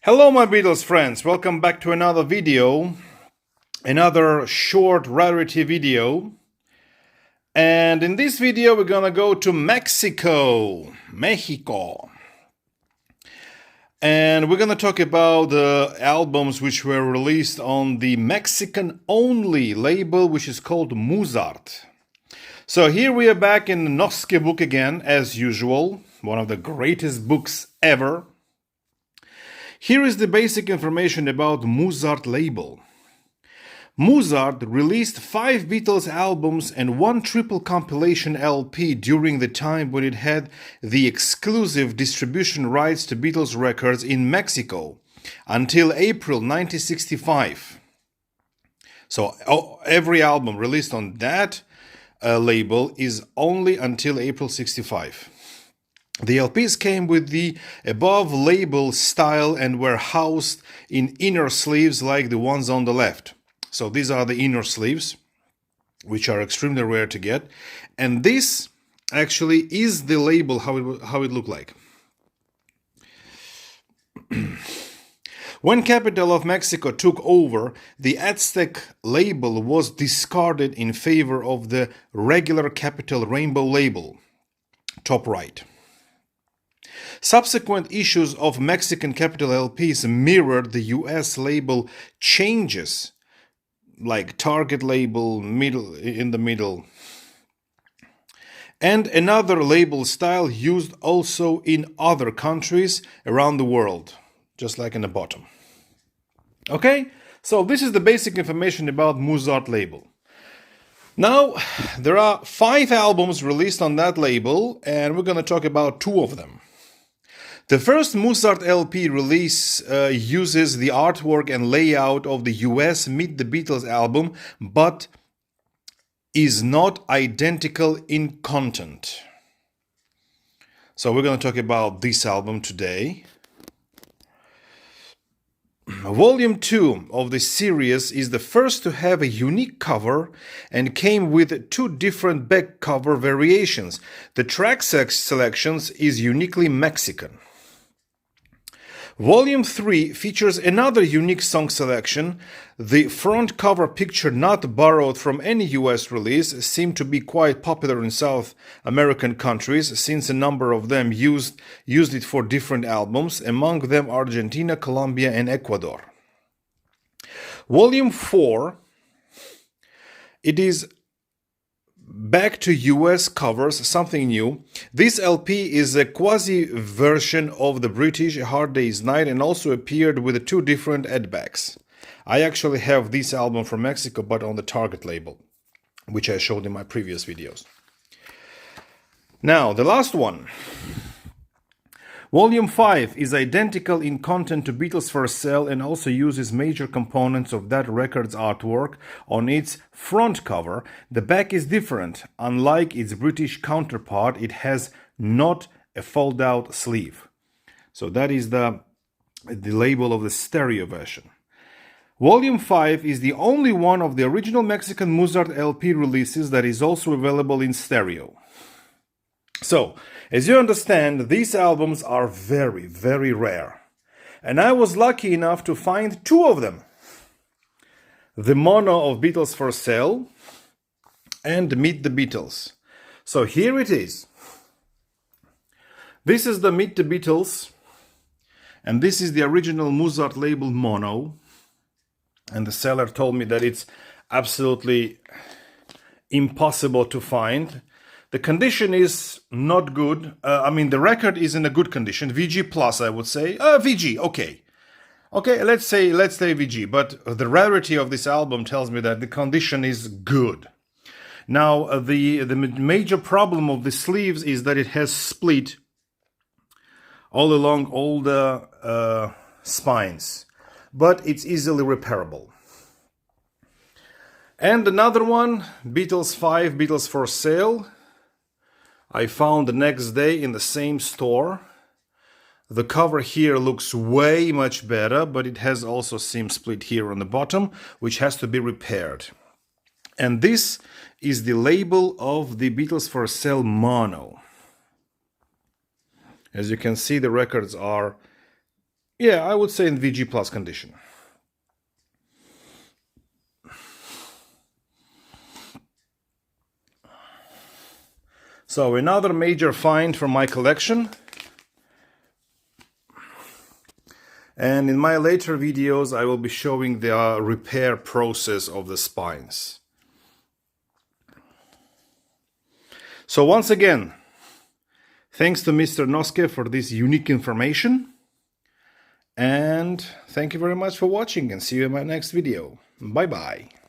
Hello my Beatles friends, welcome back to another video, another short rarity video. And in this video we're gonna go to Mexico. And we're gonna talk about the albums which were released on the Mexican only label, which is called Musart. So here we are back in the Noske book again, as usual, one of the greatest books ever. Here is the basic information about Musart label. Musart released 5 Beatles albums and 1 triple compilation LP during the time when it had the exclusive distribution rights to Beatles records in Mexico until April 1965. So every album released on that label is only until April 65. The LPs came with the above label style and were housed in inner sleeves like the ones on the left. So these are the inner sleeves, which are extremely rare to get. And this actually is the label, how it looked like. When Capital of Mexico took over, the Aztec label was discarded in favor of the regular Capital Rainbow label, top right. Subsequent issues of Mexican Capital LPs mirrored the US label changes, like Target label in the middle, and another label style used also in other countries around the world, just like in the bottom. Okay, so this is the basic information about Musart label. Now, there are 5 albums released on that label, and we're going to talk about 2 of them. The first Musart LP release uses the artwork and layout of the US Meet the Beatles album, but is not identical in content. So we're going to talk about this album today. Volume 2 of the series is the first to have a unique cover and came with 2 different back cover variations. The track selections is uniquely Mexican. Volume 3 features another unique song selection. The front cover picture, not borrowed from any US release, seemed to be quite popular in South American countries since a number of them used it for different albums, among them Argentina, Colombia and Ecuador. Volume 4, it is back to US covers, something new. This LP is a quasi version of the British A Hard Day's Night and also appeared with 2 different headbacks. I actually have this album from Mexico, but on the Target label, which I showed in my previous videos. Now, the last one. Volume 5 is identical in content to Beatles for Sale and also uses major components of that record's artwork on its front cover. The back is different. Unlike its British counterpart, it has not a fold-out sleeve. So that is the label of the stereo version. Volume 5 is the only one of the original Mexican Musart LP releases that is also available in stereo. So, as you understand, these albums are very, very rare. And I was lucky enough to find 2 of them. The mono of Beatles for Sale and Meet the Beatles. So here it is. This is the Meet the Beatles. And this is the original Musart label mono. And the seller told me that it's absolutely impossible to find. The condition is not good. The record is in a good condition. VG plus, I would say. VG, okay. Okay, let's say VG. But the rarity of this album tells me that the condition is good. Now, the major problem of the sleeves is that it has split all along all the spines. But it's easily repairable. And another one, Beatles 5, Beatles for Sale. I found the next day in the same store. The cover here looks way much better, but it has also seam split here on the bottom, which has to be repaired. And this is the label of the Beatles for Sale mono. As you can see, the records are Yeah, I would say in VG plus condition. So another major find from my collection. And in my later videos, I will be showing the repair process of the spines. So once again, thanks to Mr. Noske for this unique information. And thank you very much for watching, and see you in my next video. Bye bye.